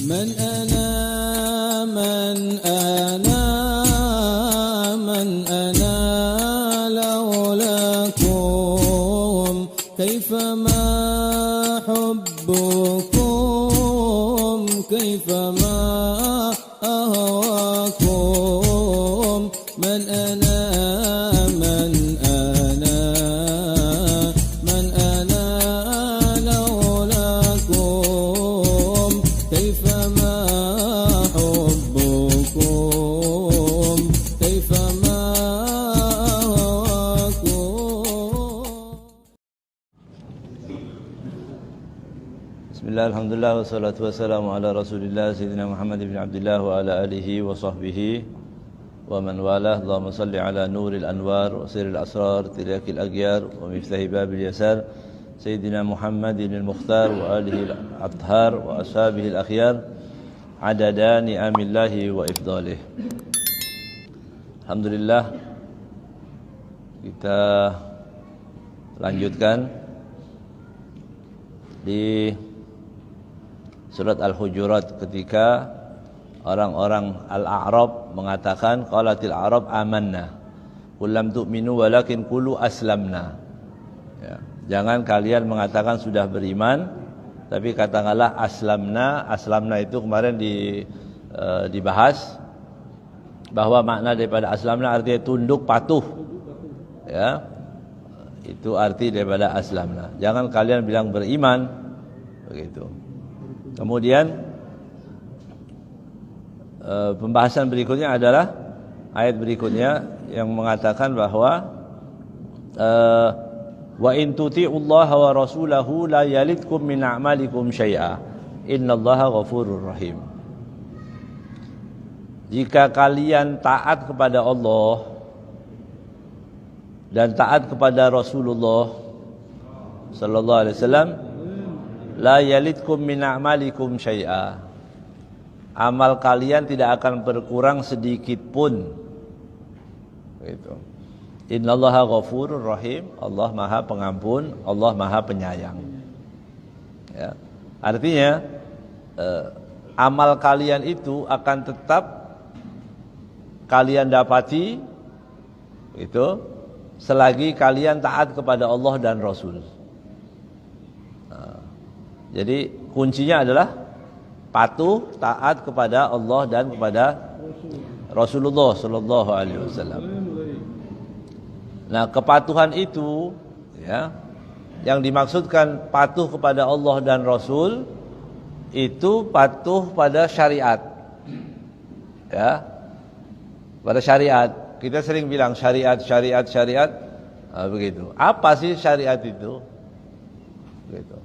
من أنا من أنا من أنا لولاكم كيفما حبكم كيفما أهواكم من أنا من أنا من أنا لولاكم كيفما حبكم كيفما أهواكم. Bismillah, alhamdulillah, wassalatu wassalamu ala rasulillah Sayyidina Muhammad ibn Abdullah wa ala alihi wa sahbihi wa man walah. Allahumma salli ala nuril anwar wa sirril asrar tiryakil aghyar wa miftahi babil yasar Sayyidina Muhammadin al-Mukhtar wa alihi al-Athhar wa ashabihi al-akhyar adada ni'amillahi wa ifdalih. Alhamdulillah, kita lanjutkan di Surat Al-Hujurat ketika orang-orang Al-A'rab mengatakan qalatil A'rab amanna qul lam tu'minu walakin qulu aslamna. Ya, jangan kalian mengatakan sudah beriman, tapi katakanlah aslamna. Aslamna itu kemarin dibahas bahwa makna daripada aslamna artinya tunduk patuh. Ya. Itu arti daripada aslamna. Jangan kalian bilang beriman begitu. Kemudian pembahasan berikutnya adalah ayat berikutnya yang mengatakan bahwa wa in tuti'ullaha wa rasulahu la yalidkum min a'malikum syai'a innallaha ghafurur rahim. Jika kalian taat kepada Allah dan taat kepada Rasulullah sallallahu alaihi wasallam, la yalidkum min a'malikum syai'a, amal kalian tidak akan berkurang sedikit pun. Gitu. Innallaha ghafurur rahim, Allah Maha Pengampun, Allah Maha Penyayang. Ya. Artinya amal kalian itu akan tetap kalian dapati itu selagi kalian taat kepada Allah dan Rasul. Jadi kuncinya adalah patuh, taat kepada Allah dan kepada Rasulullah sallallahu alaihi wasallam. Nah, kepatuhan itu ya, yang dimaksudkan patuh kepada Allah dan Rasul itu patuh pada syariat. Ya. Pada syariat. Kita sering bilang syariat begitu. Apa sih syariat itu? Begitu.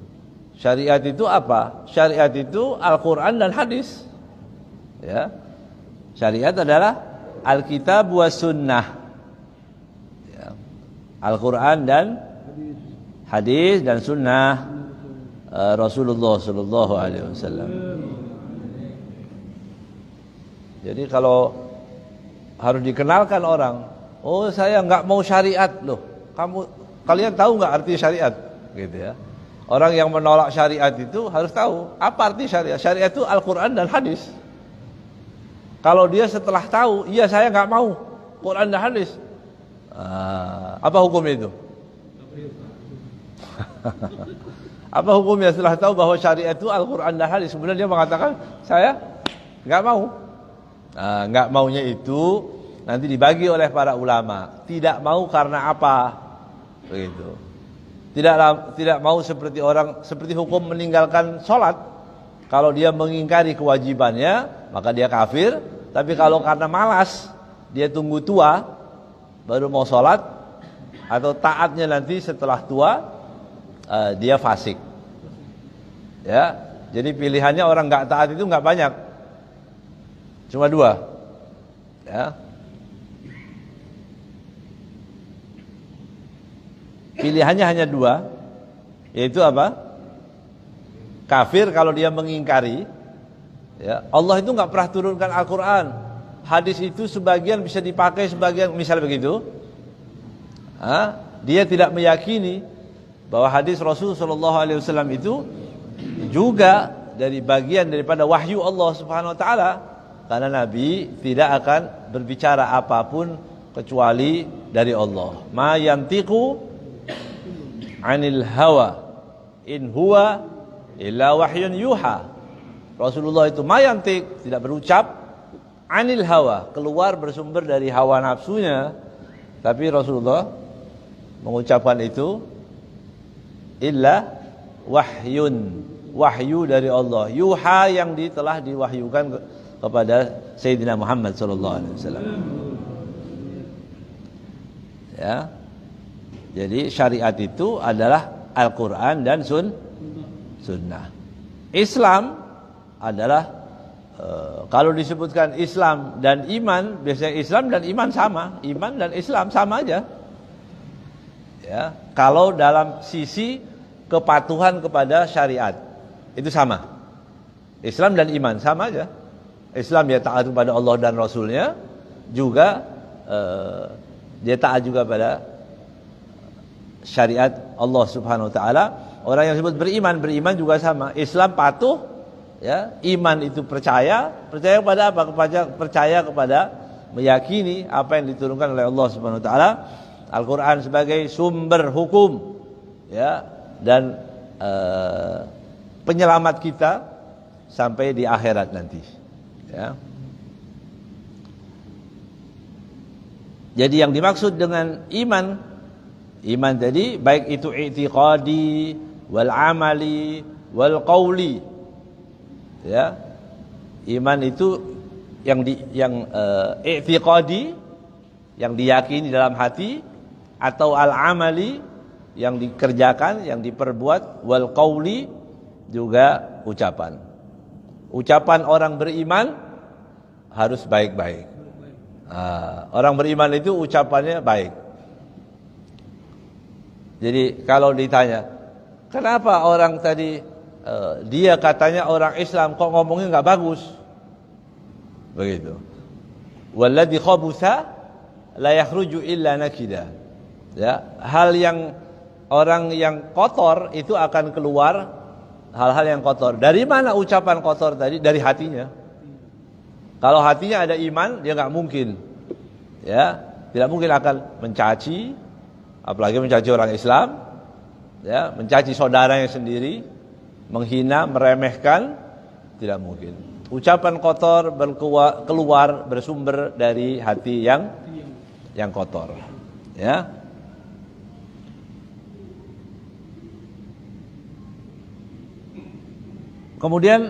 Syariat itu apa? Syariat itu Al-Quran dan hadis. Ya. Syariat adalah Alkitab wa sunnah. Ya. Al-Quran dan hadis dan sunnah Rasulullah sallallahu alaihi wasallam. Jadi kalau harus dikenalkan orang, oh saya enggak mau syariat loh. Kalian tahu enggak arti syariat? Gitu ya. Orang yang menolak syariat itu harus tahu apa arti syariat. Syariat itu Al-Quran dan hadis. Kalau dia setelah tahu, iya saya nggak mau Quran dan hadis, apa hukumnya itu? Apa hukumnya setelah tahu bahwa syariat itu Al-Quran dan hadis, kemudian dia mengatakan saya nggak mau? Nggak maunya itu nanti dibagi oleh para ulama. Tidak mau karena apa? Begitu. Tidak mau seperti hukum meninggalkan sholat. Kalau dia mengingkari kewajibannya, maka dia kafir. Tapi kalau karena malas, dia tunggu tua baru mau sholat, atau taatnya nanti setelah tua, dia fasik. Ya, jadi pilihannya orang nggak taat itu nggak banyak, cuma dua. Ya. Pilihannya hanya dua, yaitu apa? Kafir kalau dia mengingkari. Ya, Allah itu nggak pernah turunkan Al-Quran. Hadis itu sebagian bisa dipakai, sebagian misal begitu. Dia tidak meyakini bahwa hadis Rasul SAW itu juga dari bagian daripada wahyu Allah Subhanahu wa taala, karena Nabi tidak akan berbicara apapun kecuali dari Allah. Ma yantiqu 'anil hawa in huwa illa wahyun yuha. Rasulullah itu ma yantiq, tidak berucap 'anil hawa, keluar bersumber dari hawa nafsunya, tapi Rasulullah mengucapkan itu illa wahyun, wahyu dari Allah, yuha yang telah diwahyukan kepada Sayyidina Muhammad sallallahu alaihi wasallam. Ya. Jadi syariat itu adalah Al-Qur'an dan sunnah. Islam adalah kalau disebutkan Islam dan iman, biasanya Islam dan iman sama, iman dan Islam sama aja. Ya, kalau dalam sisi kepatuhan kepada syariat itu sama. Islam dan iman sama aja. Islam dia taat kepada Allah dan Rasulnya, juga dia taat juga pada syariat Allah Subhanahu Wa Taala. Orang yang disebut beriman juga sama. Islam patuh, ya. Iman itu percaya kepada apa? Percaya kepada, meyakini apa yang diturunkan oleh Allah Subhanahu Wa Taala, Al-Quran sebagai sumber hukum, ya, dan penyelamat kita sampai di akhirat nanti, ya. Jadi yang dimaksud dengan iman tadi baik itu i'tiqadi wal amali wal qauli, ya. Iman itu yang i'tiqadi, yang diyakini dalam hati, atau al-amali yang dikerjakan, yang diperbuat, wal qauli juga ucapan. Ucapan orang beriman harus baik-baik. Orang beriman itu ucapannya baik. Jadi kalau ditanya, kenapa orang tadi dia katanya orang Islam kok ngomongnya nggak bagus? Begitu. Walladzi khabutha la yakhruju illa nakida. Ya, hal yang orang yang kotor itu akan keluar hal-hal yang kotor. Dari mana ucapan kotor tadi? Dari hatinya. Kalau hatinya ada iman, dia nggak mungkin, ya, tidak mungkin akan mencaci, apalagi mencaci orang Islam, ya, mencaci saudaranya sendiri, menghina, meremehkan, tidak mungkin. Ucapan kotor keluar bersumber dari hati yang kotor, ya. Kemudian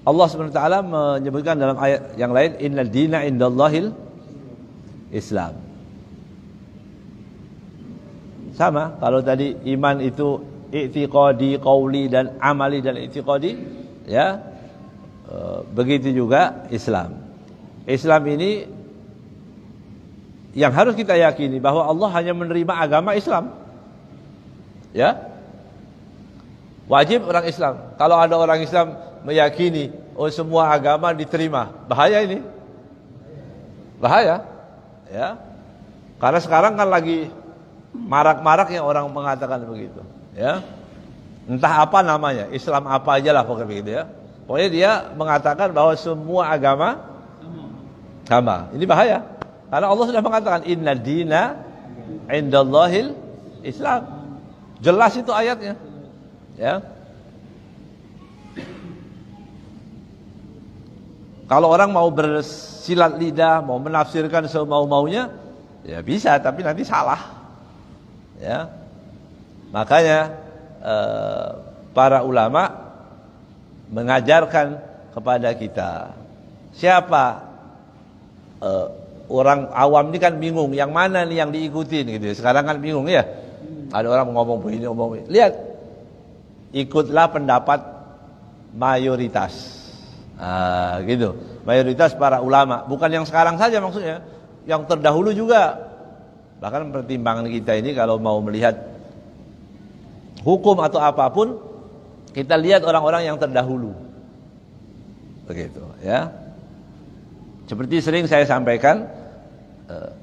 Allah SWT menyebutkan dalam ayat yang lain, innal dina indallahil Islam. Sama, kalau tadi iman itu i'tiqadi, qauli dan amali dan i'tiqadi, ya, begitu juga Islam. Islam ini yang harus kita yakini bahwa Allah hanya menerima agama Islam, ya. Wajib orang Islam. Kalau ada orang Islam meyakini semua agama diterima, bahaya ini. Bahaya, ya. Karena sekarang kan lagi marak-maraknya orang mengatakan begitu, ya. Entah apa namanya, Islam apa aja lah pokoknya begitu, ya. Pokoknya dia mengatakan bahwa semua agama sama. Ini bahaya. Karena Allah sudah mengatakan inna dina indallahil Islam. Jelas itu ayatnya. Ya. Kalau orang mau bersilat lidah, mau menafsirkan semau-maunya, ya bisa, tapi nanti salah. Ya. Makanya para ulama mengajarkan kepada kita, siapa orang awam ini kan bingung, yang mana nih yang diikutin gitu. Sekarang kan bingung, ya. Ada orang ngomong begini, ngomong begini. Lihat, ikutlah pendapat mayoritas. Gitu. Mayoritas para ulama, bukan yang sekarang saja maksudnya, yang terdahulu juga. Bahkan pertimbangan kita ini kalau mau melihat hukum atau apapun, kita lihat orang-orang yang terdahulu. Begitu, ya. Seperti sering saya sampaikan,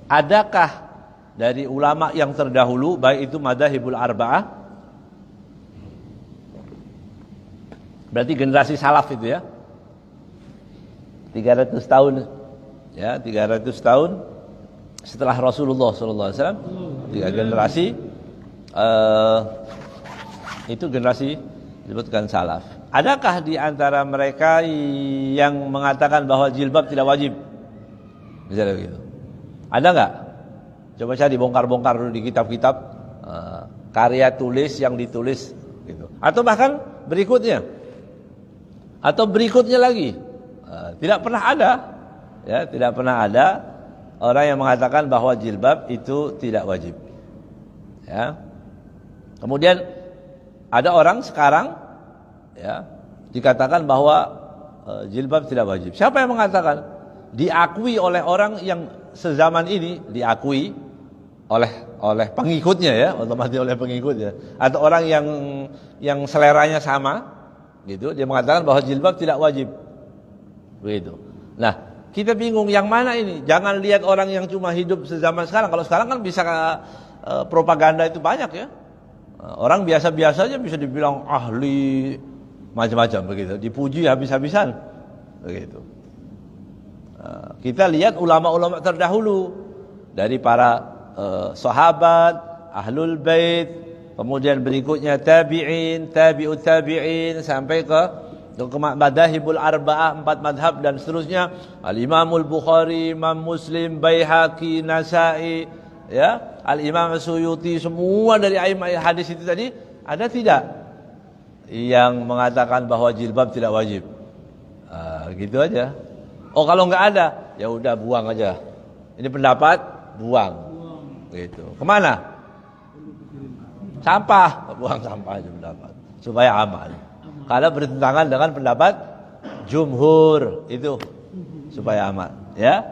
adakah dari ulama yang terdahulu, baik itu madzhabul arba'ah, Berarti generasi salaf itu ya. 300 tahun ya, 300 tahun setelah Rasulullah SAW, 3 generasi itu generasi disebutkan salaf. Adakah di antara mereka yang mengatakan bahwa jilbab tidak wajib? Misalnya begitu. Ada enggak? Coba cari bongkar-bongkar dulu di kitab-kitab karya tulis yang ditulis gitu. Atau bahkan berikutnya. Atau berikutnya lagi. Tidak pernah ada, ya, tidak pernah ada orang yang mengatakan bahwa jilbab itu tidak wajib. Ya. Kemudian ada orang sekarang, ya, dikatakan bahwa jilbab tidak wajib. Siapa yang mengatakan? Diakui oleh orang yang sezaman ini, diakui oleh pengikutnya, ya, otomatis oleh pengikutnya, atau orang yang seleranya sama, gitu. Dia mengatakan bahwa jilbab tidak wajib. Begitu. Nah, kita bingung yang mana ini. Jangan lihat orang yang cuma hidup sezaman sekarang. Kalau sekarang kan bisa propaganda itu banyak, ya. Orang biasa-biasa aja bisa dibilang ahli macam-macam begitu. Dipuji habis-habisan. Begitu. Kita lihat ulama-ulama terdahulu dari para sahabat, ahlul bait, kemudian berikutnya tabi'in, tabi'ut tabi'in sampai ke madahibul arba'ah, 4 madhab dan seterusnya, al-Imamul Bukhari, Imam Muslim, Baihaqi, Nasa'i, ya, al-Imam Suyuti, semua dari a'immah hadis itu tadi, ada tidak yang mengatakan bahwa jilbab tidak wajib? Gitu aja. Oh, kalau enggak ada, ya udah buang aja. Ini pendapat, buang. Gitu. Kemana? Sampah, buang sampah aja pendapat supaya aman. Kalau bertentangan dengan pendapat jumhur itu supaya aman, ya.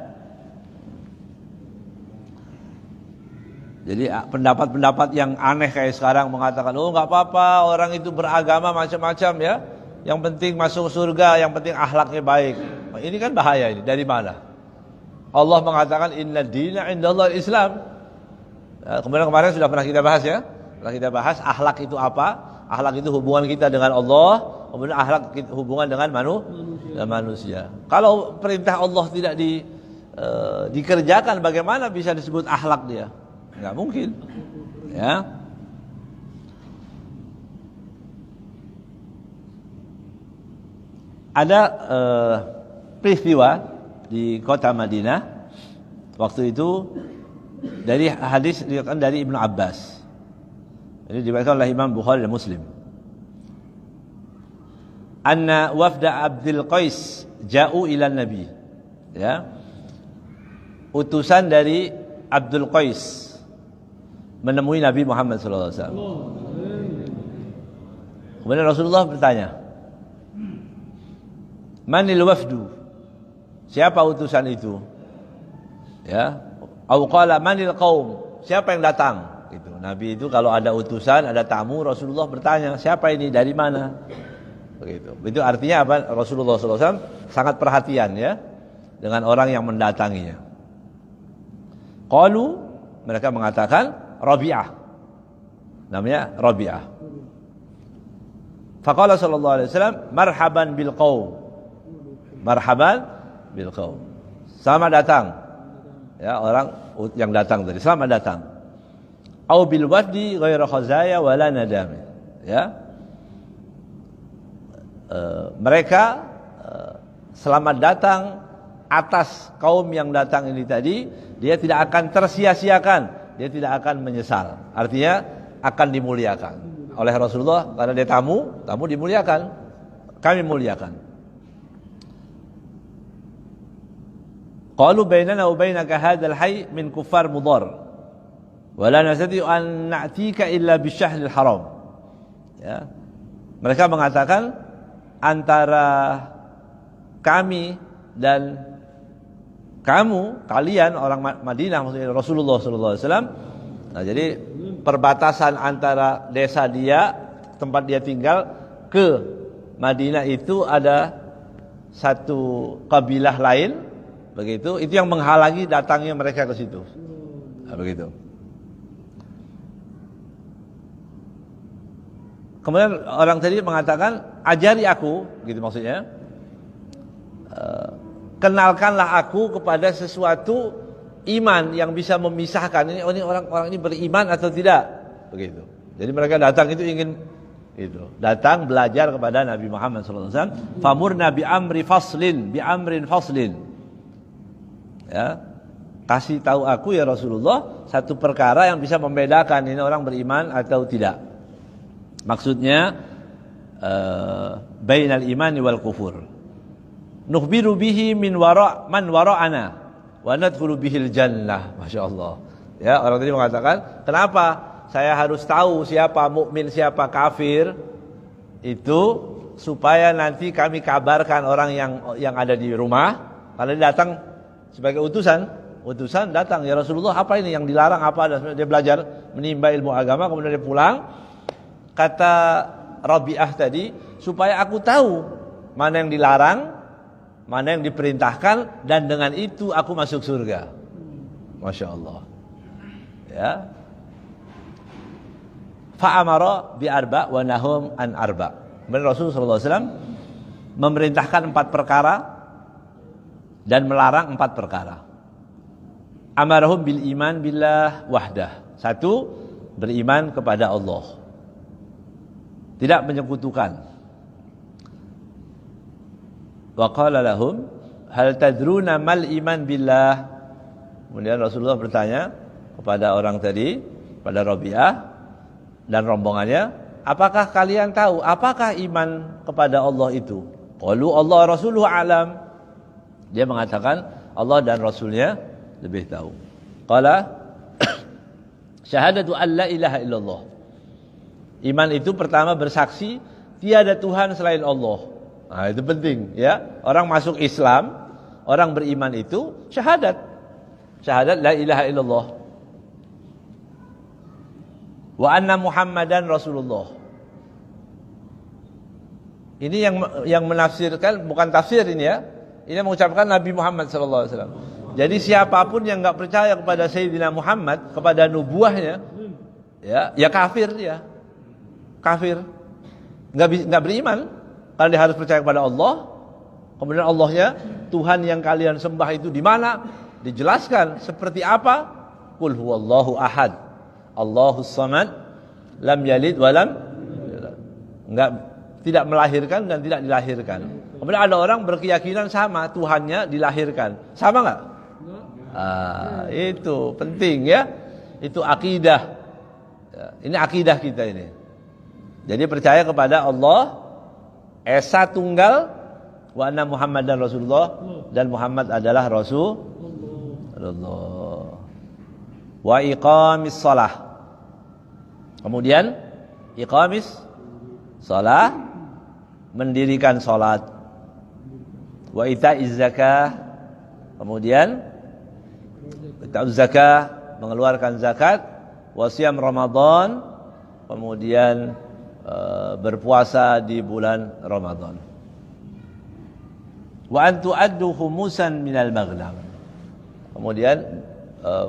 Jadi pendapat-pendapat yang aneh kayak sekarang mengatakan, oh nggak apa-apa orang itu beragama macam-macam, ya. Yang penting masuk surga, yang penting akhlaknya baik. Ini kan bahaya ini. Dari mana? Allah mengatakan inna dina indallah Islam. Kemudian kemarin sudah pernah kita bahas, ya. Setelah kita bahas akhlak itu apa? Akhlak itu hubungan kita dengan Allah, kemudian akhlak hubungan dengan manusia. Kalau perintah Allah tidak dikerjakan, bagaimana bisa disebut akhlak dia? Enggak mungkin. Ya. Ada peristiwa di kota Madinah waktu itu dari hadis diriwayatkan dari Ibnu Abbas. Ini diriwayatkan oleh Imam Bukhari dan Muslim. Anna wafda Abdul Qais ja'u ila Nabi. Ya. Utusan dari Abdul Qais menemui Nabi Muhammad sallallahu alaihi wasallam. Kemudian Rasulullah bertanya, "Manil wafdu?" Siapa utusan itu? Ya. Au qala manil qaum? Siapa yang datang? Gitu. Nabi itu kalau ada utusan, ada tamu, Rasulullah bertanya, siapa ini, dari mana? Begitu. Itu artinya apa? Rasulullah SAW sangat perhatian, ya, dengan orang yang mendatanginya. Qalu, mereka mengatakan Rabi'ah. Namanya Rabi'ah. Faqala sallallahu alaihi wasallam, marhaban bil qaum. Marhaban bil qaum. Selamat datang. Ya, orang yang datang tadi, selamat datang. Au bil wafdi ghairu khazaya wala nadami. Ya. Mereka selamat datang atas kaum yang datang ini tadi, dia tidak akan tersia-siakan, dia tidak akan menyesal. Artinya akan dimuliakan oleh Rasulullah karena dia tamu dimuliakan. Kami muliakan. Qalu bainana wa bainaka hadzal hayy min kuffar mudar. Wala nastati'u an na'tika illa bisyahril haram. Ya. Mereka mengatakan antara kami dan kalian orang Madinah, maksudnya Rasulullah sallallahu alaihi wasallam. Nah, jadi perbatasan antara desa dia, tempat dia tinggal ke Madinah itu ada satu kabilah lain, begitu. Itu yang menghalangi datangnya mereka ke situ. Nah, begitu. Kemudian orang tadi mengatakan, ajari aku, gitu maksudnya. Kenalkanlah aku kepada sesuatu iman yang bisa memisahkan ini orang ini beriman atau tidak, begitu. Jadi mereka datang itu ingin itu, datang belajar kepada Nabi Muhammad SAW. Famurna bi amrin faslin. Ya, kasih tahu aku ya Rasulullah satu perkara yang bisa membedakan ini orang beriman atau tidak. Maksudnya bainal imani wal kufur. Nukhbiru bihi man wara'ana wa nadkhulu bihil jannah. Masyaallah. Ya, orang tadi mengatakan, kenapa saya harus tahu siapa mukmin, siapa kafir? Itu supaya nanti kami kabarkan orang yang ada di rumah. Kalau dia datang sebagai utusan datang, ya Rasulullah, apa ini yang dilarang, apa? Dia belajar menimba ilmu agama, kemudian dia pulang. Kata Rabi'ah tadi, supaya aku tahu mana yang dilarang, mana yang diperintahkan, dan dengan itu aku masuk surga. Masya Allah. Ya. Fa'amara bi arba' wa nahum an arba'. Kemudian Rasulullah SAW memerintahkan 4 perkara dan melarang 4 perkara. Amarahum bil iman billah wahdah. 1, beriman kepada Allah, tidak menyekutukan. Wa qala lahum hal tadruna mal iman billah. Kemudian Rasulullah bertanya kepada orang tadi, pada Rabi'ah dan rombongannya, apakah kalian tahu apakah iman kepada Allah itu? Qalu Allah rasuluhu alam. Dia mengatakan Allah dan Rasulnya lebih tahu. Qala syahadatu an la ilaha illallah. Iman itu pertama bersaksi tiada Tuhan selain Allah. Nah, itu penting ya. Orang masuk Islam, orang beriman itu syahadat. Syahadat la ilaha illallah. Wa anna Muhammadan Rasulullah. Ini yang menafsirkan, bukan tafsir ini ya. Ini mengucapkan Nabi Muhammad SAW. Jadi siapapun yang enggak percaya kepada Sayyidina Muhammad, kepada nubuahnya, ya kafir dia. Kafir, nggak beriman, karena dia harus percaya kepada Allah. Kemudian Allahnya, Tuhan yang kalian sembah itu di mana? Dijelaskan seperti apa? Qul huwallahu ahad, Allahus samad, lam yalid walam yulad. Tidak melahirkan dan tidak dilahirkan. Kemudian ada orang berkeyakinan sama, Tuhannya dilahirkan, sama nggak? Itu penting ya. Itu akidah. Ini akidah kita ini. Jadi percaya kepada Allah Esa Tunggal, wa anna Muhammadan Rasulullah, dan Muhammad adalah Rasulullah. Wa iqamis shalah. Kemudian iqamis shalah, mendirikan salat. Wa ita'iz zakah. Kemudian ita'uz zakah, mengeluarkan zakat. Wa siyam Ramadan. Kemudian berpuasa di bulan Ramadan. Wa an tu'addu khumusan minal maghnam. Kemudian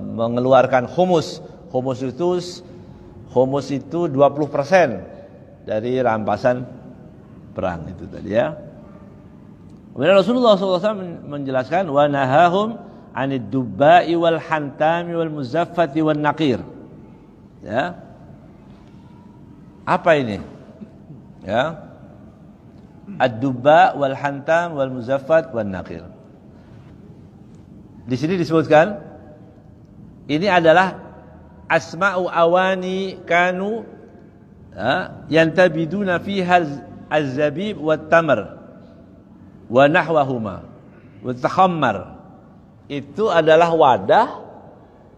mengeluarkan khumus. Khumus itu 20% dari rampasan perang itu tadi ya. Kemudian Rasulullah SAW menjelaskan wa nahahum 'anid dubba'i wal hantami wal muzaffati wan naqir. Ya. Apa ini? Ya. Ad-dubba wal hantam wal muzaffat wan naqir. Di sini disebutkan ini adalah asma'u awani kanu yantabiduna fiha az-zabib wat tamr wa nahwahuma wa takhammar. Itu adalah wadah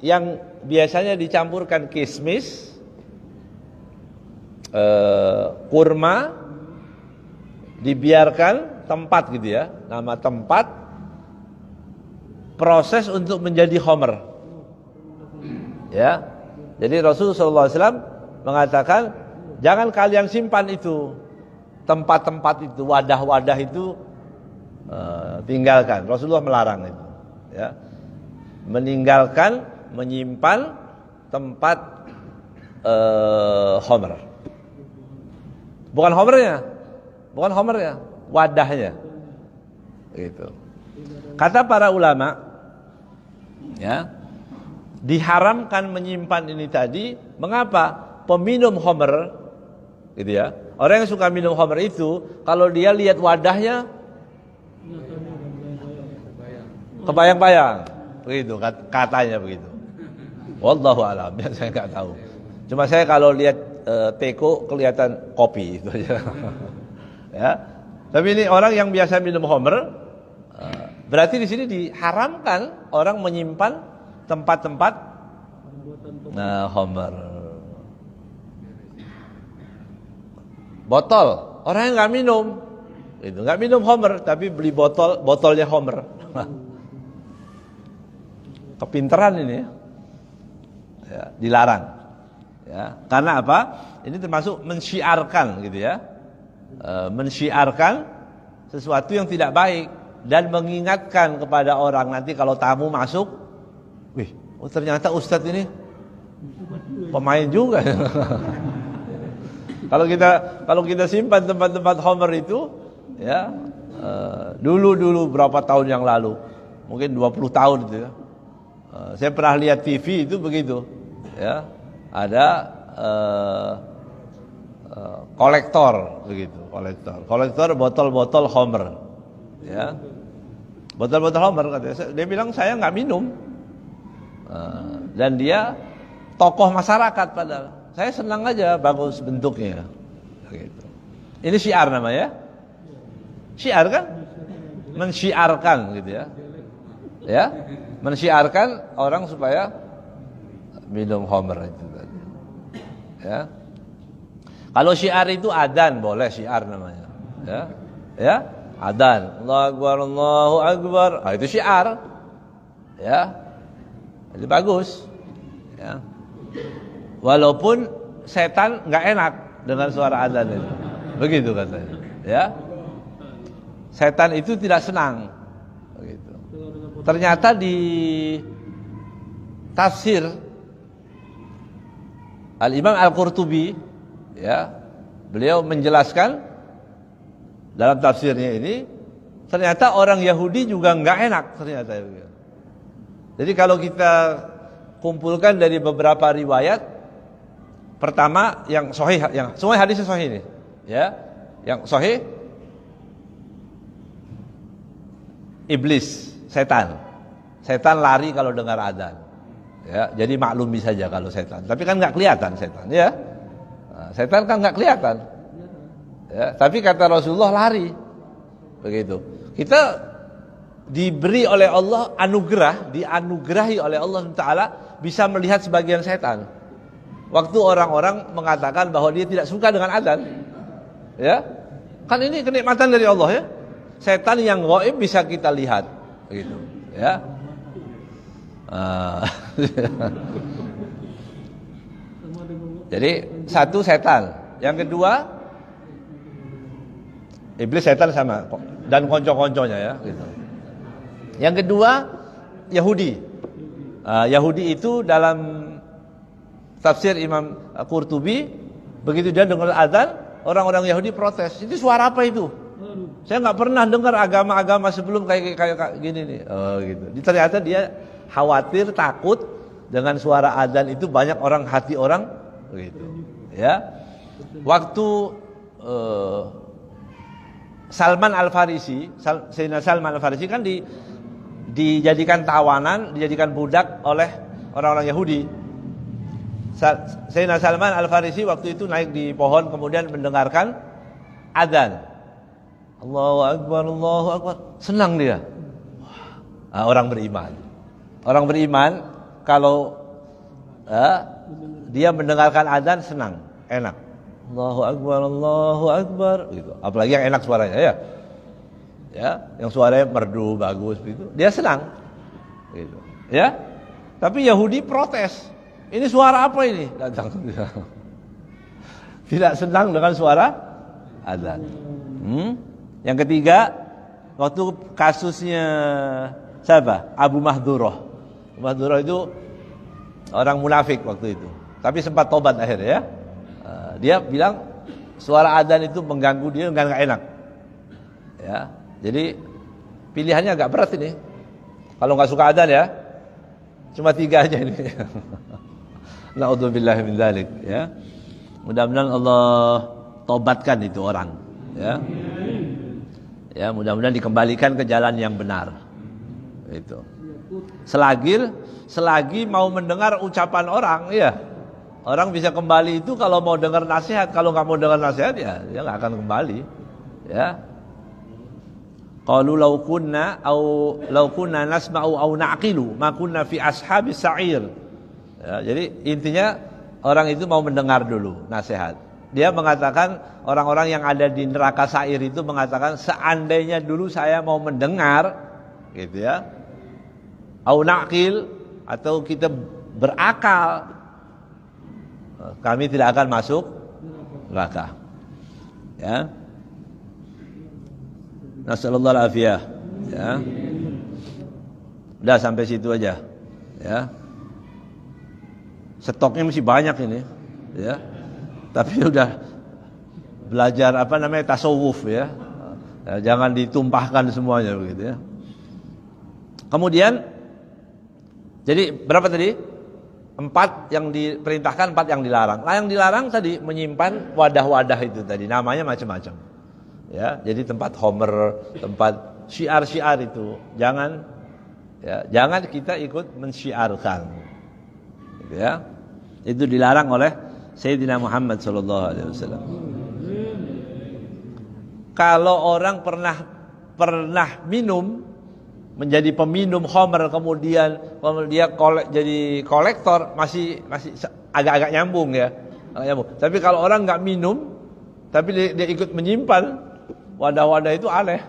yang biasanya dicampurkan kismis, kurma, dibiarkan tempat gitu ya, nama tempat, proses untuk menjadi khamr. Ya, jadi Rasulullah SAW mengatakan jangan kalian simpan itu, tempat-tempat itu, wadah-wadah itu, tinggalkan. Rasulullah melarang itu. Ya, meninggalkan, menyimpan tempat khamr. Bukan homernya. Bukan homernya, wadahnya. Gitu. Kata para ulama, ya, diharamkan menyimpan ini tadi. Mengapa? Peminum homer, gitu ya. Orang yang suka minum homer itu, kalau dia lihat wadahnya, kebayang-bayang, begitu katanya begitu. Wallahu a'lam, ya, saya nggak tahu. Cuma saya kalau lihat teko kelihatan kopi itu aja. Ya. Tapi ini orang yang biasa minum homer, berarti di sini diharamkan orang menyimpan tempat-tempat homer. Botol, orang yang nggak minum, itu nggak minum homer, tapi beli botolnya homer. Kepinteran ini, ya, dilarang. Ya, karena apa? Ini termasuk mensyiarkan, gitu ya, mensyiarkan sesuatu yang tidak baik dan mengingatkan kepada orang nanti kalau tamu masuk, wih, oh ternyata ustadz ini pemain juga. Kalau kita simpan tempat-tempat homer itu, ya, dulu berapa tahun yang lalu, mungkin 20 tahun itu ya. Saya pernah lihat TV itu begitu, ya, ada kolektor begitu, kolektor botol-botol homer, ya, botol-botol homer katanya. Dia bilang saya nggak minum, dan dia tokoh masyarakat padahal. Saya senang aja, bagus bentuknya, gitu. Ini syiar namanya, syiar kan, mensyiarkan, gitu ya, ya, mensyiarkan orang supaya minum homer itu tadi, ya. Kalau syiar itu adzan, boleh syiar namanya, ya, ya, adzan, Allahu Akbar, Allahu Akbar, itu syiar, ya, itu bagus, ya. Walaupun setan nggak enak dengan suara adzan itu, begitu katanya, ya. Setan itu tidak senang, begitu. Ternyata di tafsir Al-Imam Al-Qurtubi, ya, beliau menjelaskan dalam tafsirnya ini, ternyata orang Yahudi juga nggak enak ternyata. Jadi kalau kita kumpulkan dari beberapa riwayat, pertama yang sahih, yang semua hadisnya sahih ini, ya, yang sahih, iblis, setan lari kalau dengar adzan, ya, jadi maklumi saja kalau setan, tapi kan nggak kelihatan setan, ya, nah, setan kan nggak kelihatan, ya, tapi kata Rasulullah lari, begitu. Kita diberi oleh Allah anugerah, dianugerahi oleh Allah Taala bisa melihat sebagian setan. Waktu orang-orang mengatakan bahwa dia tidak suka dengan adzan, ya, kan ini kenikmatan dari Allah, ya. Setan yang gaib bisa kita lihat, begitu, ya. Jadi satu setan, yang kedua iblis, setan sama dan konco-konconya, ya, gitu. Yang kedua Yahudi. Yahudi itu dalam tafsir Imam Qurtubi, begitu dia dengar azan, orang-orang Yahudi protes. Itu suara apa itu? Saya nggak pernah dengar agama-agama sebelum kayak gini nih. Oh, gitu. Ternyata dia khawatir, takut dengan suara azan itu banyak orang, hati orang, begitu. Ya. Waktu Salman Al-Farisi, Sayyidina Salman Al-Farisi kan dijadikan tawanan, dijadikan budak oleh orang-orang Yahudi. Sayyidina Salman Al-Farisi waktu itu naik di pohon kemudian mendengarkan adzan. Allahu Akbar, Allahu Akbar. Senang dia. Orang beriman. Orang beriman kalau dia mendengarkan adzan senang, enak. Allahu Akbar, Allahu Akbar, gitu. Apalagi yang enak suaranya, ya. Ya, yang suaranya merdu, bagus begitu. Dia senang. Gitu. Ya. Tapi Yahudi protes. Ini suara apa ini? Datang. Tidak senang dengan suara adzan. Yang ketiga, waktu kasusnya siapa? Abu Mahdurah. Abu Mahdurah itu orang munafik waktu itu. Tapi sempat tobat akhirnya, ya. Dia bilang, suara adzan itu mengganggu dia, enggak enak. Ya. Jadi pilihannya agak berat ini. Kalau enggak suka adzan ya, cuma 3 aja ini. Na'udzubillahi min dzalik, ya. Mudah-mudahan Allah tobatkan itu orang, ya. Ya, mudah-mudahan dikembalikan ke jalan yang benar. Itu. Selagi mau mendengar ucapan orang, ya. Orang bisa kembali itu kalau mau dengar nasihat. Kalau nggak mau dengar nasihat, ya dia nggak akan kembali. Ya. Qalu law kunna nasma'u aw na'qilu ma kunna fi ashabis sa'ir. Ya, jadi intinya orang itu mau mendengar dulu nasihat. Dia mengatakan orang-orang yang ada di neraka sa'ir itu mengatakan seandainya dulu saya mau mendengar, gitu ya. Au naqil, atau kita berakal, kami tidak akan masuk neraka. Ya. Nasallallahu alafiyah. Ya. Udah sampai situ aja. Ya. Stoknya masih banyak ini, ya. Tapi udah belajar tasawuf, ya. Ya, jangan ditumpahkan semuanya begitu, ya. Kemudian jadi berapa tadi? 4 yang diperintahkan, 4 yang dilarang. Nah, yang dilarang tadi menyimpan wadah-wadah itu tadi, namanya macam-macam. Ya, jadi tempat homer, tempat syiar-syiar itu jangan kita ikut mensyiarkan. Gitu ya. Itu dilarang oleh Sayyidina Muhammad sallallahu alaihi wasallam. Kalau orang pernah minum, menjadi peminum khamr, kemudian dia jadi kolektor, masih agak-agak nyambung, ya. Tapi kalau orang nggak minum tapi dia ikut menyimpan wadah-wadah, itu aneh.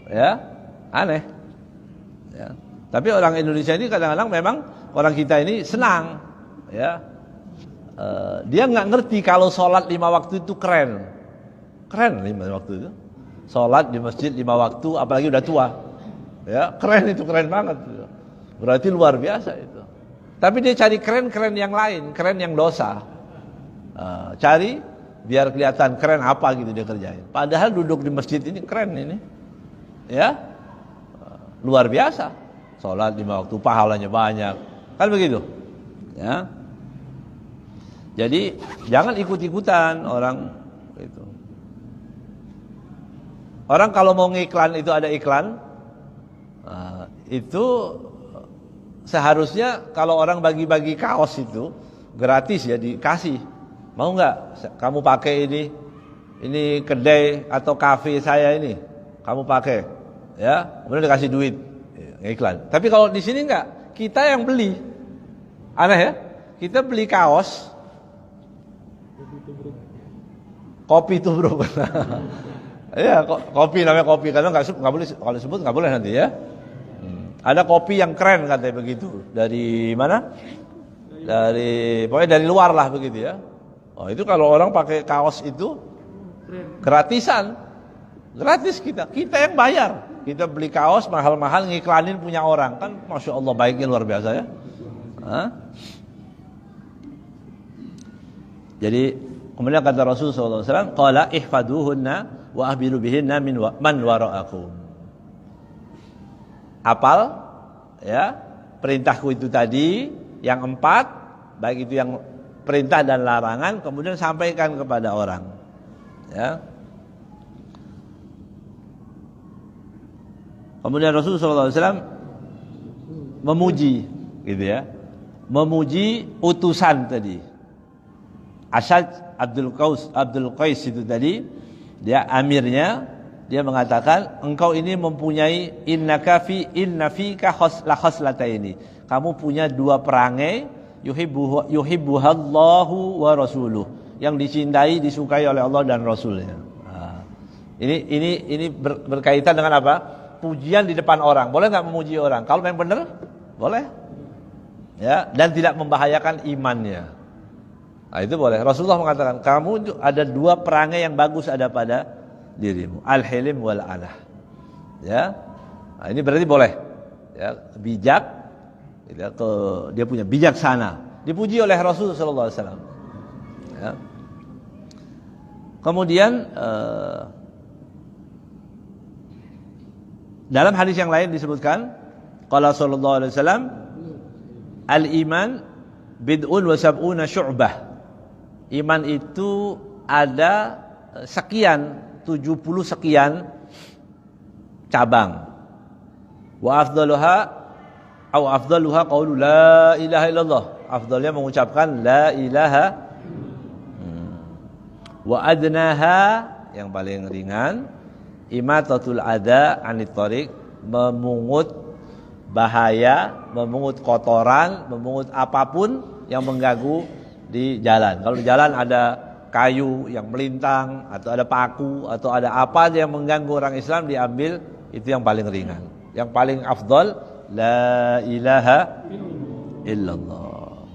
Ya, aneh. Ya. Tapi orang Indonesia ini kadang-kadang memang orang kita ini senang, ya. Dia nggak ngerti kalau sholat 5 waktu itu keren 5 waktu itu. Sholat di masjid 5 waktu, apalagi udah tua. Ya, keren banget. Berarti luar biasa itu. Tapi dia cari keren yang lain, keren yang dosa. Cari biar kelihatan keren apa gitu dia kerjain. Padahal duduk di masjid ini keren ini. Ya. Luar biasa. Sholat 5 waktu, pahalanya banyak. Kan begitu. Ya. Jadi jangan ikut-ikutan orang itu. Orang kalau mau ngiklan itu ada iklan. Itu seharusnya kalau orang bagi-bagi kaos itu gratis, ya, dikasih. Mau nggak kamu pakai ini kedai atau kafe saya ini, kamu pakai, ya, kemudian dikasih duit, ya, iklan. Tapi kalau di sini nggak, kita yang beli. Aneh, ya, kita beli kaos, kopi tubruk. Ya, kopi namanya kopi, karena nggak boleh, kalau disebut nggak boleh nanti, ya. Ada kopi yang keren katanya begitu. Dari mana? Pokoknya dari luar lah begitu, ya. Oh, itu kalau orang pakai kaos itu gratisan. Gratis kita yang bayar. Kita beli kaos mahal-mahal, ngiklanin punya orang. Kan Masya Allah baiknya luar biasa, ya. Jadi kemudian kata Rasulullah SAW, qala ihfaduhunna wa ahbiru bihinna man wara'akum. Hafal, ya, perintahku itu tadi yang 4, baik itu yang perintah dan larangan, kemudian sampaikan kepada orang, ya. Kemudian Rasulullah SAW memuji, gitu, ya, memuji utusan tadi, Asyad Abdul Qais itu tadi, dia amirnya. Dia mengatakan, engkau ini mempunyai inna fika khoslataini. Kamu punya 2 perangai, yuhibbuhallahu wa rasuluh, yang dicintai, disukai oleh Allah dan Rasulnya. Nah, ini berkaitan dengan apa? Pujian di depan orang. Boleh nggak memuji orang? Kalau memang benar, boleh. Ya, dan tidak membahayakan imannya. Nah, itu boleh. Rasulullah mengatakan, kamu ada 2 perangai yang bagus ada pada dirimu, al-hilim wal anah. Ya. Nah, ini berarti boleh. Ya, bijak, ya, dia punya bijaksana. Dipuji oleh Rasulullah sallallahu alaihi wasallam. Ya. Kemudian dalam hadis yang lain disebutkan, qala sallallahu alaihi wasallam, al-iman bid'un wa sab'una syu'bah. Iman itu ada sekian, 70 sekian cabang. Wa afdaluha qaulu la ilaha illallah. Afdalnya mengucapkan la ilaha. Wa adnaha, yang paling ringan, imatatul adza anit thariq, memungut bahaya, memungut kotoran, memungut apapun yang mengganggu di jalan. Kalau di jalan ada kayu yang melintang, atau ada paku, atau ada apa yang mengganggu orang Islam, diambil, itu yang paling ringan. Yang paling afdal, la ilaha illallah.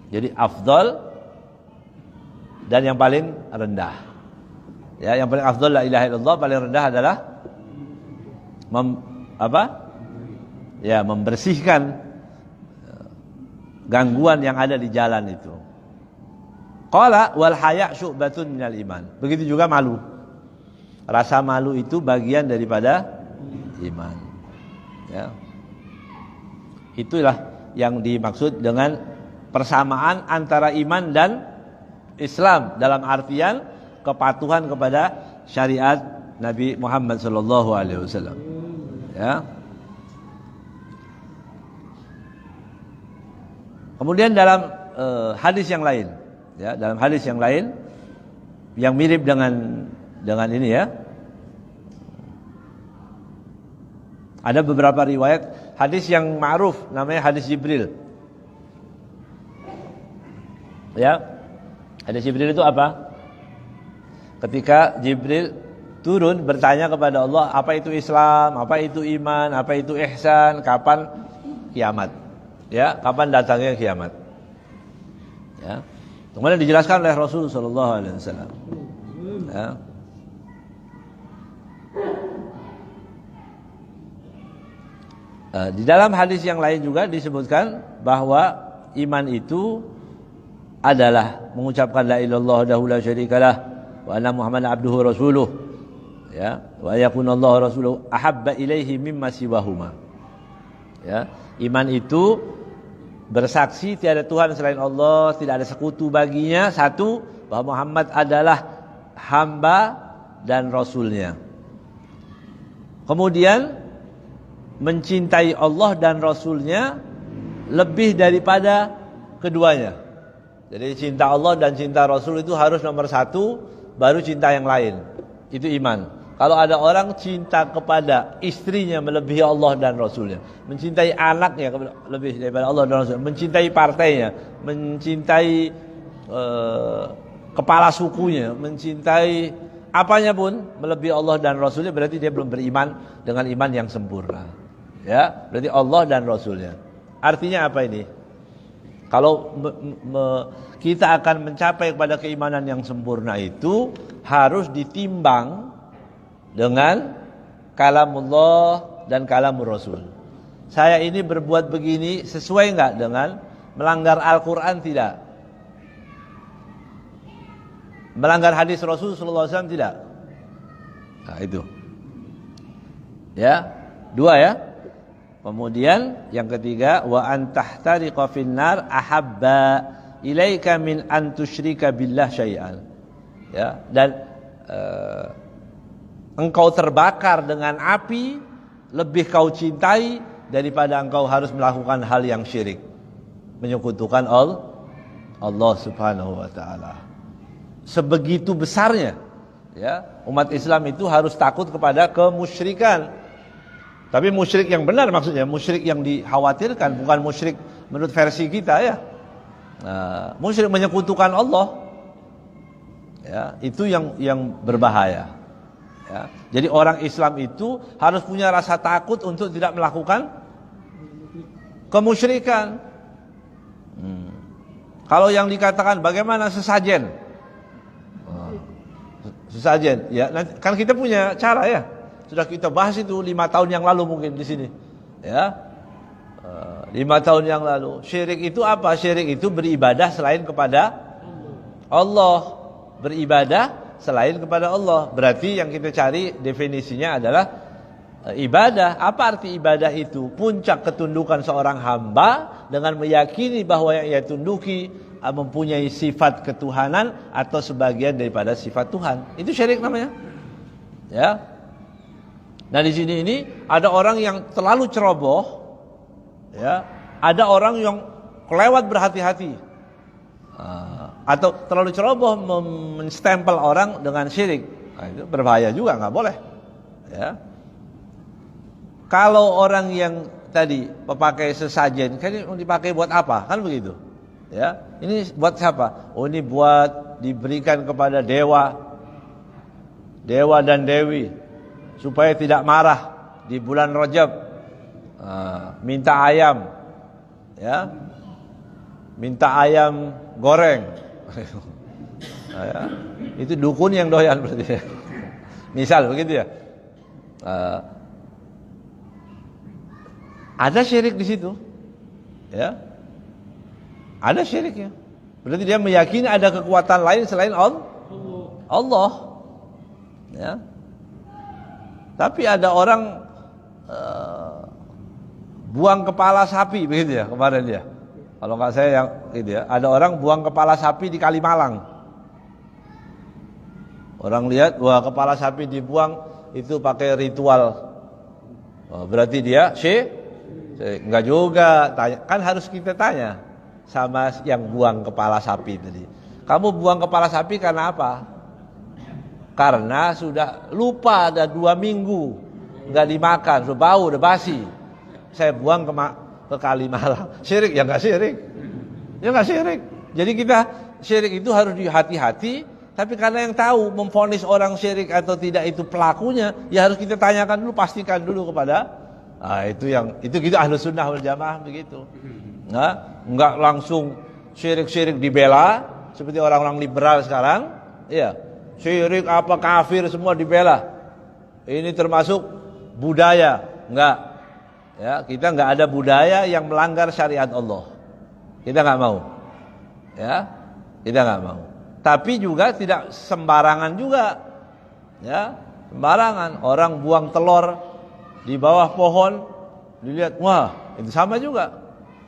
Jadi afdal dan yang paling rendah. Ya, yang paling afdal la ilaha illallah, paling rendah adalah membersihkan gangguan yang ada di jalan itu. Qala wal haya' syu'batun minal iman. Begitu juga malu. Rasa malu itu bagian daripada iman. Ya. Itulah yang dimaksud dengan persamaan antara iman dan Islam, dalam artian kepatuhan kepada syariat Nabi Muhammad sallallahu alaihi wasallam. Ya. Kemudian dalam hadis yang lain, ya, dalam hadis yang lain yang mirip dengan ini, ya. Ada beberapa riwayat hadis yang ma'ruf, namanya hadis Jibril. Ya. Hadis Jibril itu apa? Ketika Jibril turun bertanya kepada Allah, apa itu Islam, apa itu iman, apa itu ihsan, kapan kiamat? Ya, kapan datangnya kiamat? Ya. Kemudian dijelaskan oleh Rasul sallallahu alaihi wasallam. Ya. Di dalam hadis yang lain juga disebutkan bahwa iman itu adalah mengucapkan la ilaha illallah la syarikalah wa anna muhammadan abduhu rasuluh, ya, wa yakunallahu rasuluhu ahabba ilaihi mimma siwahuma. Ya, iman itu bersaksi tiada Tuhan selain Allah, tidak ada sekutu baginya, satu, bahwa Muhammad adalah hamba dan rasulnya. Kemudian mencintai Allah dan rasulnya lebih daripada keduanya. Jadi cinta Allah dan cinta Rasul itu harus nomor satu, baru cinta yang lain. Itu iman. Kalau ada orang cinta kepada istrinya melebihi Allah dan Rasulnya, mencintai anaknya lebih daripada Allah dan Rasulnya, mencintai partainya, mencintai kepala sukunya, mencintai apanya pun melebihi Allah dan Rasulnya, berarti dia belum beriman dengan iman yang sempurna. Ya, berarti Allah dan Rasulnya. Artinya apa ini? Kalau kita akan mencapai kepada keimanan yang sempurna itu harus ditimbang dengan kalamullah dan kalamur Rasul. Saya ini berbuat begini sesuai enggak dengan melanggar Al-Quran? Tidak. Melanggar hadis Rasul sallallahu alaihi wasallam? Tidak. Nah, itu. Ya, dua ya. Kemudian yang ketiga, wa antahtariqa finnar ahabba ilaika min an tusyrika billah syai'an. Ya, dan engkau terbakar dengan api lebih kau cintai daripada engkau harus melakukan hal yang syirik, menyekutukan Allah Subhanahu wa taala. Sebegitu besarnya, ya, umat Islam itu harus takut kepada kemusyrikan. Tapi musyrik yang benar, maksudnya musyrik yang dikhawatirkan, bukan musyrik menurut versi kita, ya. Musyrik menyekutukan Allah, ya, itu yang berbahaya. Ya. Jadi orang Islam itu harus punya rasa takut untuk tidak melakukan kemusyrikan. Kalau yang dikatakan bagaimana sesajen, sesajen, ya, kan kita punya cara, ya. Sudah kita bahas itu 5 tahun yang lalu mungkin di sini, ya. 5 tahun yang lalu. Syirik itu apa? Syirik itu beribadah selain kepada Allah, beribadah selain kepada Allah. Berarti yang kita cari definisinya adalah ibadah. Apa arti ibadah itu? Puncak ketundukan seorang hamba dengan meyakini bahwa yang ia tunduki mempunyai sifat ketuhanan atau sebagian daripada sifat Tuhan. Itu syirik namanya. Ya. Nah di sini ini ada orang yang terlalu ceroboh, ya. Ada orang yang kelewat berhati-hati, atau terlalu ceroboh menstempel orang dengan syirik. Nah, itu berbahaya juga, nggak boleh. Ya. Kalau orang yang tadi memakai sesajen, kan ini dipakai buat apa? Kan begitu. Ya, ini buat siapa? Oh, ini buat diberikan kepada dewa dan dewi supaya tidak marah di bulan Rajab. Minta ayam, ya, minta ayam goreng. Ya, itu dukun yang doyan berarti. Misal begitu ya. Ada syirik di situ, ya. Ada syiriknya. Berarti dia meyakini ada kekuatan lain selain Allah. Ya. Tapi ada orang buang kepala sapi begitu ya kemarin dia. Kalau nggak saya yang gitu ya. Ada orang buang kepala sapi di Kalimalang. Orang lihat, wah kepala sapi dibuang itu pakai ritual. Berarti dia enggak juga. Kan harus kita tanya sama yang buang kepala sapi tadi. Kamu buang kepala sapi karena apa? Karena sudah lupa, ada 2 minggu nggak dimakan, sudah bau, udah basi. Saya buang ke Kalimalang. Syirik? Ya nggak syirik. Ya nggak syirik. Jadi kita syirik itu harus hati-hati. Tapi karena yang tahu memvonis orang syirik atau tidak itu pelakunya, ya harus kita tanyakan dulu, pastikan dulu kepada. Itu gitu Ahlus Sunnah wal Jamaah begitu. Nah, enggak langsung syirik-syirik dibela seperti orang-orang liberal sekarang. Iya, syirik apa kafir semua dibela. Ini termasuk budaya. Enggak. Ya, kita enggak ada budaya yang melanggar syariat Allah. Kita enggak mau. Ya, kita enggak mau. Tapi juga tidak sembarangan juga. Ya, sembarangan orang buang telur di bawah pohon, dilihat, wah itu sama juga.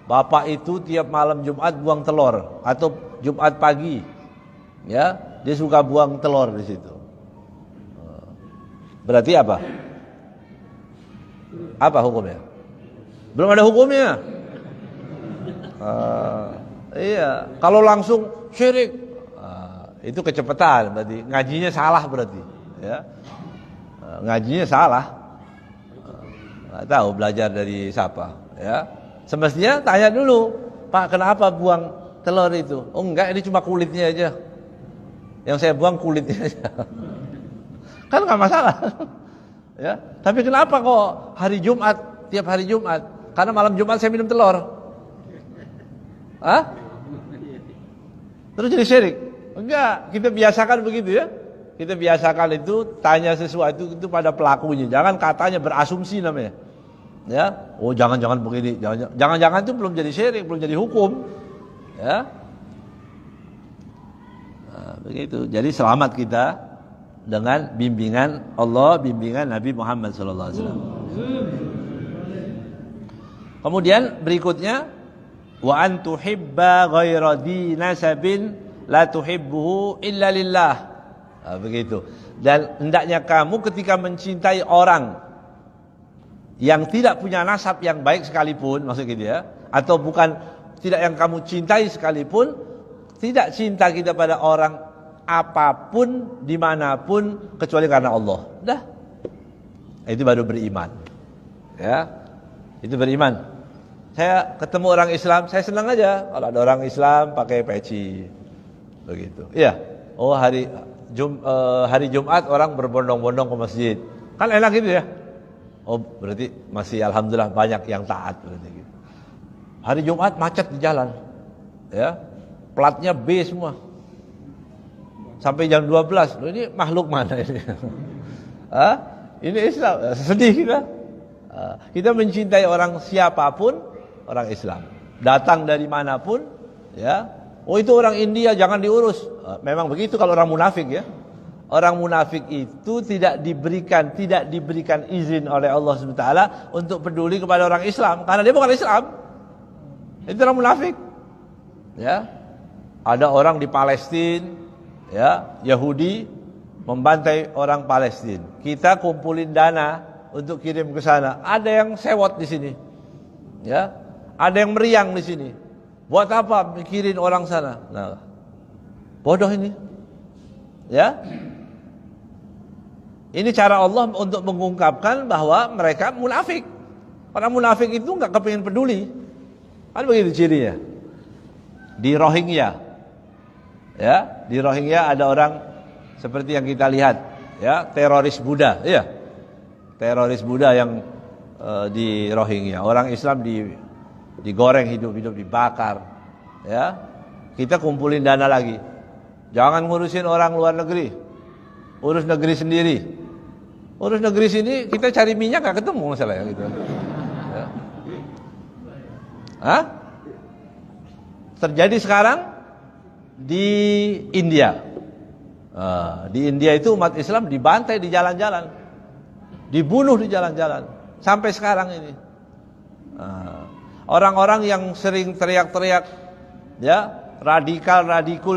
Bapak itu tiap malam Jumat buang telur atau Jumat pagi, ya dia suka buang telur di situ. Berarti apa? Apa hukumnya? Belum ada hukumnya. Iya, kalau langsung syirik, itu kecepatan berarti ngajinya salah berarti. Ya, ngajinya salah. Nggak tahu belajar dari siapa, ya. Semestinya tanya dulu, Pak, kenapa buang telur itu? Oh enggak, ini cuma kulitnya aja. Yang saya buang kulitnya aja. Kan nggak masalah. Ya, tapi kenapa kok hari Jumat, tiap hari Jumat? Karena malam Jumat saya minum telur. Hah? Terus jadi syirik? Enggak, kita biasakan begitu ya. Kita biasakan itu tanya sesuatu itu pada pelakunya. Jangan katanya berasumsi namanya. Ya, oh jangan-jangan begini, jangan-jangan itu belum jadi syirik, belum jadi hukum. Ya. Nah, begitu. Jadi selamat kita dengan bimbingan Allah, bimbingan Nabi Muhammad sallallahu alaihi wasallam. Kemudian berikutnya wa an tuhibba ghaira dinasabin la tuhibbuhu illa lillah. Nah, begitu. Dan hendaknya kamu ketika mencintai orang yang tidak punya nasab yang baik sekalipun, maksud gitu ya, atau bukan tidak yang kamu cintai sekalipun, tidak cinta kita pada orang apapun dimanapun kecuali karena Allah. Dah, itu baru beriman. Ya, itu beriman. Saya ketemu orang Islam, saya senang aja kalau ada orang Islam pakai peci, begitu. Iya. Oh hari Jumat orang berbondong-bondong ke masjid, kan enak gitu ya. Oh berarti masih alhamdulillah banyak yang taat berarti gitu. Hari Jumat macet di jalan, ya, platnya B semua, sampai jam 12. Loh, ini makhluk mana ini? Ini Islam, sedih kita. Kita mencintai orang siapapun, orang Islam, datang dari manapun, ya. Oh itu orang India jangan diurus. Memang begitu kalau orang munafik ya. Orang munafik itu tidak diberikan izin oleh Allah SWT untuk peduli kepada orang Islam karena dia bukan Islam. Itu orang munafik. Ya. Ada orang di Palestina, ya, Yahudi membantai orang Palestina. Kita kumpulin dana untuk kirim ke sana. Ada yang sewot di sini. Ya. Ada yang meriang di sini. Buat apa mikirin orang sana? Nah, bodoh ini. Ya. Ini cara Allah untuk mengungkapkan bahwa mereka munafik. Orang munafik itu enggak kepingin peduli. Kan begitu cirinya. Di Rohingya. Ya, di Rohingya ada orang seperti yang kita lihat, ya, teroris Buddha, ya. Teroris Buddha yang di Rohingya. Orang Islam digoreng hidup-hidup, dibakar. Ya. Kita kumpulin dana lagi. Jangan ngurusin orang luar negeri. Urus negeri sendiri. Urus negeri sini kita cari minyak gak ketemu masalahnya gitu. Ya. Hah? Terjadi sekarang di India. Di India itu umat Islam dibantai di jalan-jalan, dibunuh di jalan-jalan sampai sekarang ini. Orang-orang yang sering teriak-teriak, ya, radikal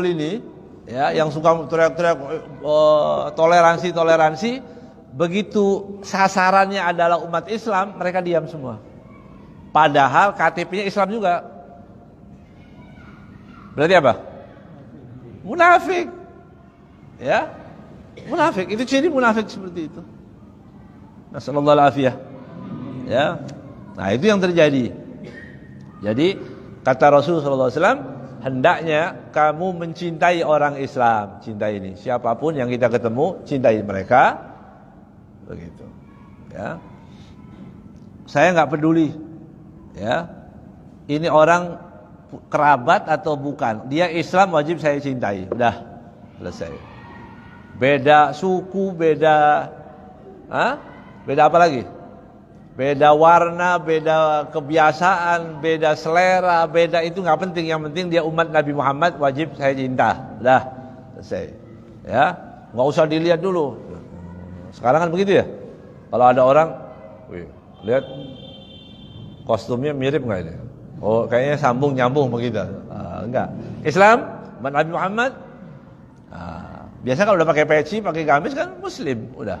ini, ya, yang suka teriak-teriak toleransi, begitu sasarannya adalah umat Islam, mereka diam semua. Padahal KTP-nya Islam juga. Berarti apa? Munafik. Ya. Munafik, itu ciri munafik seperti itu. Nasallallahu alaihi. Ya. Nah, itu yang terjadi. Jadi kata Rasulullah SAW, hendaknya kamu mencintai orang Islam, cintai ini. Siapapun yang kita ketemu, cintai mereka. Begitu. Ya. Saya enggak peduli. Ya. Ini orang kerabat atau bukan. Dia Islam wajib saya cintai. Udah, selesai. Beda suku, beda apa lagi? Beda warna, beda kebiasaan, beda selera, beda itu enggak penting. Yang penting dia umat Nabi Muhammad, wajib saya cinta. Udah, selesai. Ya, enggak usah dilihat dulu. Sekarang kan begitu ya. Kalau ada orang, wih, lihat kostumnya mirip enggak ini? Oh, kayaknya sambung nyambung begitu. Enggak. Islam, umat Nabi Muhammad. Biasa kalau udah pakai peci, pakai gamis kan Muslim, udah.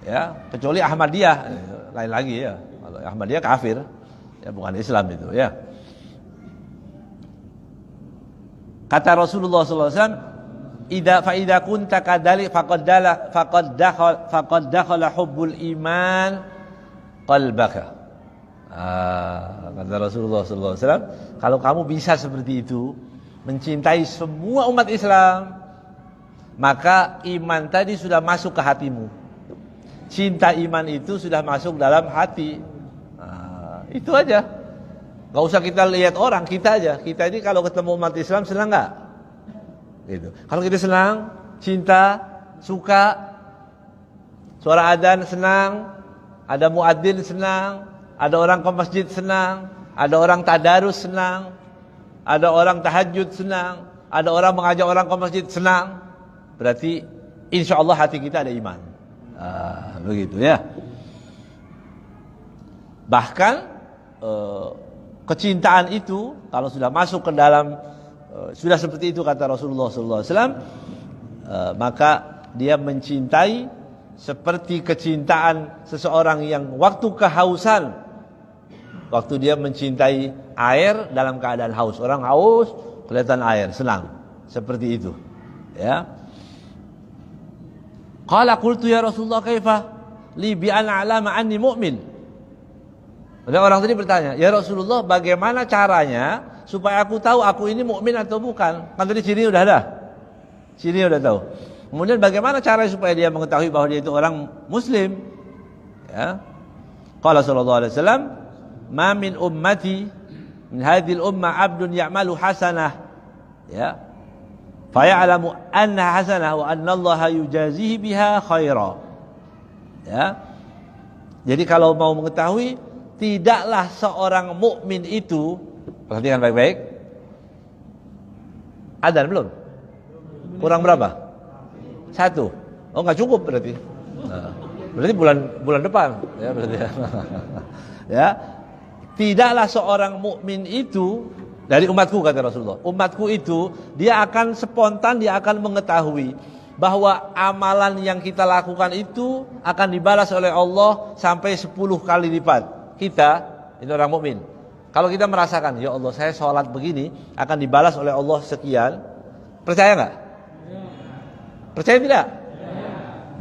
Ya, kecuali Ahmadiyah, lain lagi ya. Kalau Ahmadiyah kafir, ya bukan Islam itu, ya. Kata Rasulullah SAW, idza kunta kadali faqad dakhala hubbul iman qalbaka. Kata Rasulullah SAW, kalau kamu bisa seperti itu, mencintai semua umat Islam, maka iman tadi sudah masuk ke hatimu. Cinta iman itu sudah masuk dalam hati. Itu aja. Gak usah kita lihat orang, kita aja. Kita ini kalau ketemu umat Islam senang gak? Gitu. Kalau kita senang, cinta, suka, suara adzan senang, ada muadzin senang, ada orang ke masjid senang, ada orang tadarus senang, ada orang tahajud senang, ada orang mengajak orang ke masjid senang. Berarti insya Allah hati kita ada iman. Begitu ya. Bahkan kecintaan itu kalau sudah masuk ke dalam sudah seperti itu kata Rasulullah SAW, maka dia mencintai seperti kecintaan seseorang yang waktu kehausan, waktu dia mencintai air dalam keadaan haus. Orang haus kelihatan air, senang. Seperti itu. Ya. Qala qultu ya Rasulullah kaifa li bi an a'lama anni mu'min. Ada orang tadi bertanya, "Ya Rasulullah, bagaimana caranya supaya aku tahu aku ini mukmin atau bukan?" Kan tadi cirinya udah ada. Cirinya udah tahu. Kemudian bagaimana caranya supaya dia mengetahui bahwa dia itu orang muslim? Ya. Qala sallallahu alaihi wasallam, "Ma min ummati min hadhil ummah 'abdun ya'malu hasanah." Ya. Faya'lamu anna hasanah wa anna Allah yujazihi biha khaira. Ya. Jadi kalau mau mengetahui, tidaklah seorang mukmin itu, perhatikan baik-baik. Adzan belum? Kurang berapa? Satu. Oh, nggak cukup berarti. Nah, berarti bulan depan ya berarti. Ya. Tidaklah seorang mukmin itu dari umatku, kata Rasulullah. Umatku itu dia akan spontan, dia akan mengetahui bahwa amalan yang kita lakukan itu akan dibalas oleh Allah sampai 10 kali lipat. Kita itu orang mukmin. Kalau kita merasakan, ya Allah, saya sholat begini akan dibalas oleh Allah sekian, percaya nggak? Percaya tidak?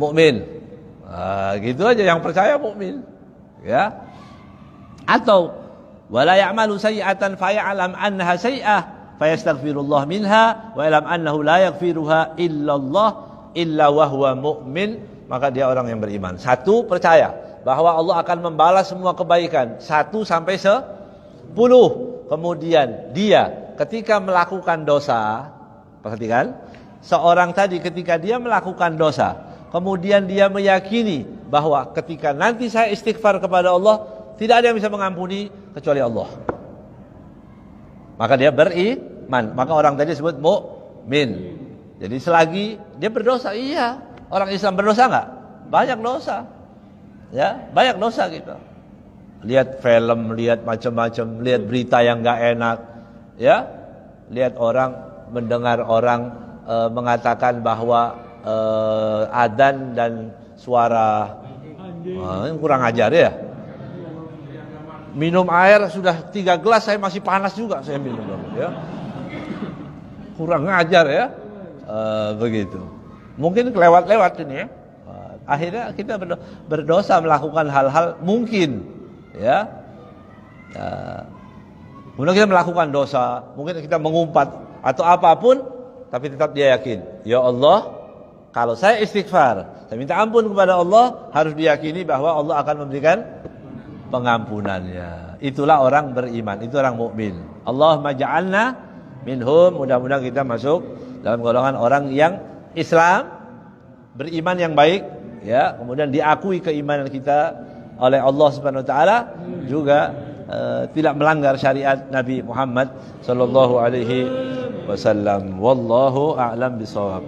Mukmin. Gitu aja yang percaya mukmin. Ya. Atau wala ya'malu sayyi'atan faya'lam annaha sayyi'ah fayastaghfirullah minha wa ya'lam annahu la yaghfiruha illallah illa wa huwa mu'min, maka dia orang yang beriman. Satu, percaya bahwa Allah akan membalas semua kebaikan 1 sampai 10. Kemudian dia ketika melakukan dosa, perhatikan, seorang tadi ketika dia melakukan dosa, kemudian dia meyakini bahwa ketika nanti saya istighfar kepada Allah, tidak ada yang bisa mengampuni kecuali Allah, maka dia beriman. Maka orang tadi disebut mukmin. Jadi selagi dia berdosa, iya, orang Islam berdosa enggak? Banyak dosa. Ya, banyak dosa kita. Lihat film, lihat macam-macam, lihat berita yang enggak enak, ya. Lihat orang, mendengar orang mengatakan bahwa adzan dan suara ini kurang ajar ya. Minum air sudah 3 gelas, saya masih panas juga saya minum, ya. Kurang ajar ya. Begitu. Mungkin kelewat-lewat ini ya. Akhirnya kita berdosa melakukan hal-hal mungkin, ya. Kemudian kita melakukan dosa, mungkin kita mengumpat atau apapun, tapi tetap dia yakin, ya Allah, kalau saya istighfar, saya minta ampun kepada Allah, harus diyakini bahwa Allah akan memberikan pengampunannya. Itulah orang beriman, itu orang mukmin. Allahumma ja'alna minhum, mudah-mudahan kita masuk dalam golongan orang yang Islam, beriman yang baik, ya. Kemudian diakui keimanan kita oleh Allah Subhanahu wa taala, juga tidak melanggar syariat Nabi Muhammad sallallahu alaihi wasallam. Wallahu a'lam bishawab.